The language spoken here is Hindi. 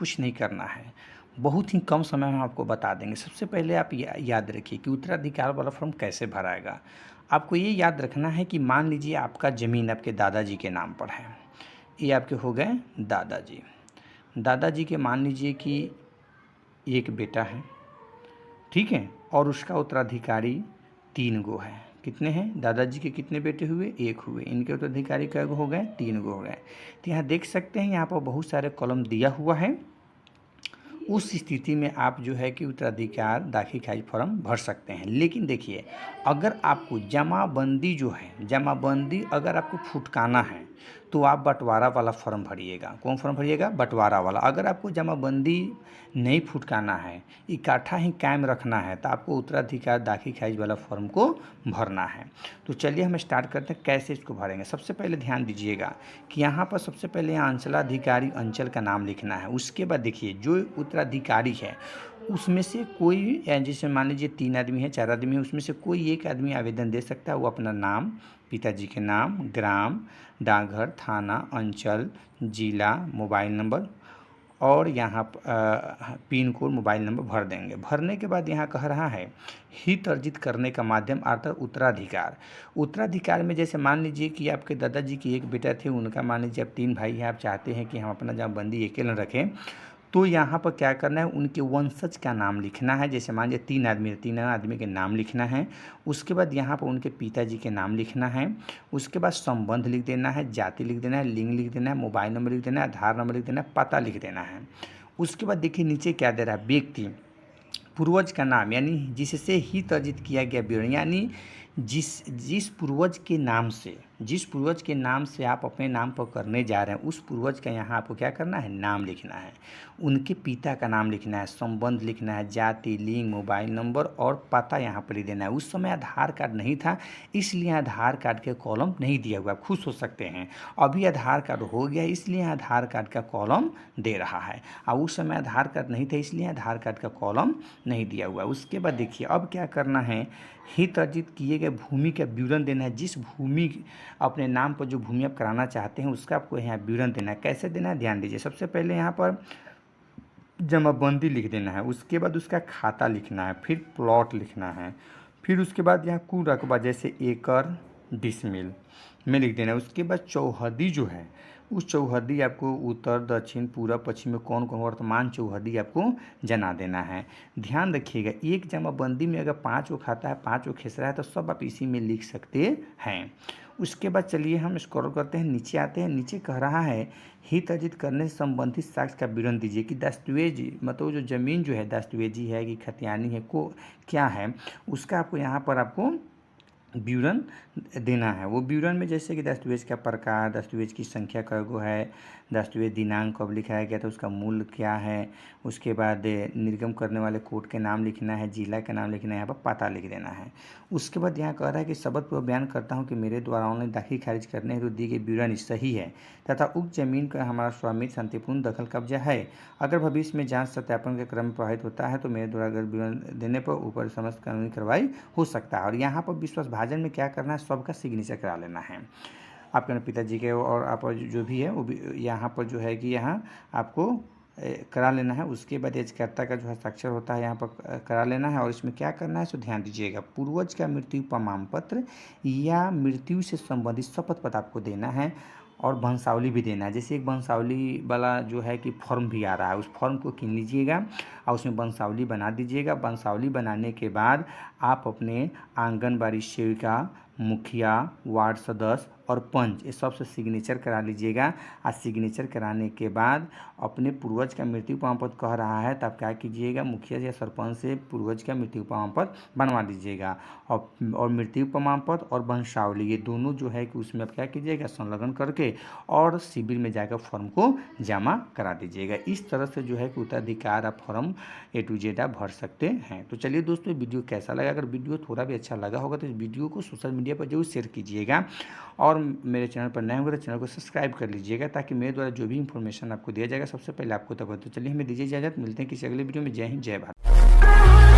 कुछ नहीं करना है, बहुत ही कम समय में आपको बता देंगे। सबसे पहले आप याद रखिए कि उत्तराधिकार वाला फॉर्म कैसे भराएगा। आपको ये याद रखना है कि मान लीजिए आपका ज़मीन आपके दादाजी के नाम पर है। ये आपके हो गए दादाजी। दादाजी के मान लीजिए कि एक बेटा है, ठीक है, और उसका उत्तराधिकारी 3 गो है। कितने हैं? दादाजी के कितने बेटे हुए? 1 हुए। इनके उत्तराधिकारी कै गो हो गए? 3 गो हो गए। तो यहाँ देख सकते हैं, यहाँ पर बहुत सारे कॉलम दिया हुआ है। उस स्थिति में आप जो है कि उत्तराधिकार दाखिल खारिज फॉर्म भर सकते हैं। लेकिन देखिए, अगर आपको जमाबंदी जो है, जमाबंदी अगर आपको फुटकाना है तो आप बंटवारा वाला फॉर्म भरिएगा। कौन फॉर्म भरिएगा? बंटवारा वाला। अगर आपको जमाबंदी नहीं फुटकाना है, इकट्ठा ही कायम रखना है, तो आपको उत्तराधिकार दाखिल खारिज वाला फॉर्म को भरना है। तो चलिए हम स्टार्ट करते हैं कैसे इसको भरेंगे। सबसे पहले ध्यान दीजिएगा कि यहाँ पर सबसे पहले यहाँ अंचलाधिकारी अंचल का नाम लिखना है। उसके बाद देखिए, जो उत्तराधिकारी है उसमें से कोई, जैसे मान लीजिए 3 आदमी है, 4 आदमी है, उसमें से कोई एक आदमी आवेदन दे सकता है। वो अपना नाम, पिताजी के नाम, ग्राम, डाकघर, थाना, अंचल, जिला, मोबाइल नंबर और यहाँ पिन कोड, मोबाइल नंबर भर देंगे। भरने के बाद यहाँ कह रहा है हित अर्जित करने का माध्यम अर्थात उत्तराधिकार। उत्तराधिकार में जैसे मान लीजिए कि आपके दादाजी की एक बेटा थे, उनका मान लीजिए आप 3 भाई हैं, आप चाहते हैं कि हम अपना जमाबंदी अकेले रखें, तो यहाँ पर क्या करना है, उनके वंशज का नाम लिखना है। जैसे मान लीजिए 3 आदमी, 3 आदमी के नाम लिखना है। उसके बाद यहाँ पर उनके पिताजी के नाम लिखना है। उसके बाद संबंध लिख देना है, जाति लिख देना है, लिंग लिख देना है, मोबाइल नंबर लिख देना है, आधार नंबर लिख देना है, पता लिख देना है। उसके बाद देखिए नीचे क्या दे रहा है, व्यक्ति, पूर्वज का नाम, यानी जिससे हित अर्जित किया गया विवरण, यानी जिस पूर्वज के नाम से, जिस पूर्वज के नाम से आप अपने नाम पर करने जा रहे हैं, उस पूर्वज का यहाँ आपको क्या करना है, नाम लिखना है। उनके पिता का नाम लिखना है, संबंध लिखना है, जाति, लिंग, मोबाइल नंबर और पता यहाँ पर ही देना है। उस समय आधार कार्ड नहीं था, इसलिए आधार कार्ड के कॉलम नहीं दिया हुआ। खुश हो सकते हैं, अभी आधार कार्ड हो गया इसलिए आधार कार्ड का कॉलम दे रहा है, और उस समय आधार कार्ड नहीं था इसलिए आधार कार्ड का कॉलम नहीं दिया हुआ। उसके बाद देखिए अब क्या करना है, हित अर्जित किए गए भूमि का विवरण देना है। जिस भूमि, अपने नाम पर जो भूमि आप कराना चाहते हैं उसका आपको यहाँ विवरण देना है। कैसे देना है, ध्यान दीजिए। सबसे पहले यहाँ पर जमाबंदी लिख देना है, उसके बाद उसका खाता लिखना है, फिर प्लॉट लिखना है, फिर उसके बाद यहाँ कुल रकबा जैसे एकड़, डिसमिल में लिख देना है। उसके बाद चौहदी जो है, उस चौहदी आपको उत्तर, दक्षिण, पूरब, पश्चिम में कौन कौन वर्तमान चौहदी आपको जना देना है। ध्यान रखिएगा, एक जमाबंदी में अगर 5 को खाता है, 5 को खेसरा है, तो सब आप इसी में लिख सकते हैं। उसके बाद चलिए हम स्क्रॉल करते हैं, नीचे आते हैं। नीचे कह रहा है हित अर्जित करने से संबंधित साक्ष्य का विवरण दीजिए कि दस्तावेज, मतलब जो ज़मीन जो है दस्तावेजी है कि खतियानी है, को क्या है, उसका आपको यहाँ पर आपको विवरण देना है। वो विवरण में जैसे कि दस्तावेज का प्रकार, दस्तावेज की संख्या कै गो है, दस्तावेज दिनांक कब लिखाया गया था, उसका मूल्य क्या है, उसके बाद निर्गम करने वाले कोर्ट के नाम लिखना है, जिला का नाम लिखना है, यहाँ पर पता लिख देना है। उसके बाद यहाँ कह रहा है कि शपथ पूर्वक बयान करता हूँ कि मेरे द्वारा ऑनलाइन दाखिल खारिज करने हेतु दी गई विवरण सही है तथा उक्त जमीन का हमारा स्वामित्व शांतिपूर्ण दखल कब्जा है। अगर भविष्य में जांच सत्यापन के क्रम में प्रभावित होता है तो मेरे द्वारा अगर विवरण देने पर ऊपर समस्त कानूनी कार्रवाई हो सकता है। और यहाँ पर विश्वास भाजन में क्या करना है, सबका सिग्नेचर करा लेना है, आपके पिताजी के और आप जो भी है वो भी यहाँ पर जो है कि यहाँ आपको करा लेना है। उसके बाद याचिकाकर्ता का जो हस्ताक्षर होता है यहाँ पर करा लेना है। और इसमें क्या करना है, सो ध्यान दीजिएगा, पूर्वज का मृत्यु प्रमाण पत्र या मृत्यु से संबंधित शपथ पत्र आपको देना है और वंशावली भी देना है। जैसे एक वंशावली वाला जो है कि फॉर्म भी आ रहा है, उस फॉर्म को कीन लीजिएगा और उसमें वंशावली बना दीजिएगा। वंशावली बनाने के बाद आप अपने आंगनबाड़ी सेविका, मुखिया, वार्ड सदस्य और पंच, ये सबसे सिग्नेचर करा लीजिएगा। और सिग्नेचर कराने के बाद अपने पूर्वज का मृत्यु प्रमाण पत्र कह रहा है तो आप क्या कीजिएगा, मुखिया या सरपंच से पूर्वज का मृत्यु प्रमाण पत्र बनवा दीजिएगा। और मृत्यु प्रमाण पत्र और वंशावली ये दोनों जो है कि उसमें आप क्या कीजिएगा, संलग्न करके और शिविर में जाकर फॉर्म को जमा करा दीजिएगा। इस तरह से जो है कि उत्तराधिकार आप फॉर्म A to Z आप भर सकते हैं। तो चलिए दोस्तों, वीडियो कैसा लगा, अगर वीडियो थोड़ा भी अच्छा लगा होगा तो इस वीडियो को सोशल मीडिया पर जरूर शेयर कीजिएगा और मेरे चैनल पर नए होंगे तो चैनल को सब्सक्राइब कर लीजिएगा ताकि मेरे द्वारा जो भी इंफॉर्मेशन आपको दिया जाएगा सबसे पहले आपको तक हो। तो चलिए हमें दीजिए इजाज़त, मिलते हैं किसी अगले वीडियो में। जय हिंद, जय भारत।